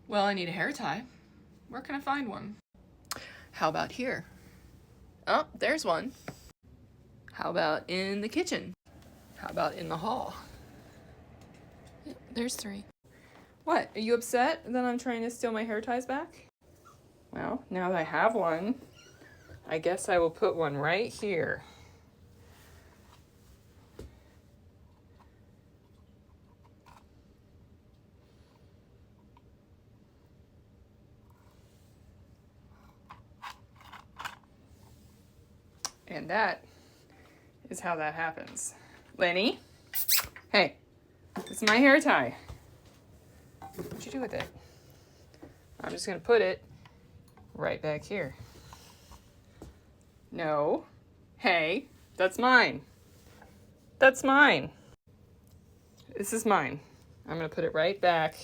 Well, I need a hair tie. Where can I find one? How about here? Oh, there's one. How about in the kitchen? How about in the hall? There's 3. What, are you upset that I'm trying to steal my hair ties back? Well, now that I have one, I guess I will put one right here. And that is how that happens. Lenny? Hey, it's my hair tie. What'd you do with it? I'm just gonna put it right back here. No. Hey, that's mine. That's mine. This is mine. I'm gonna put it right back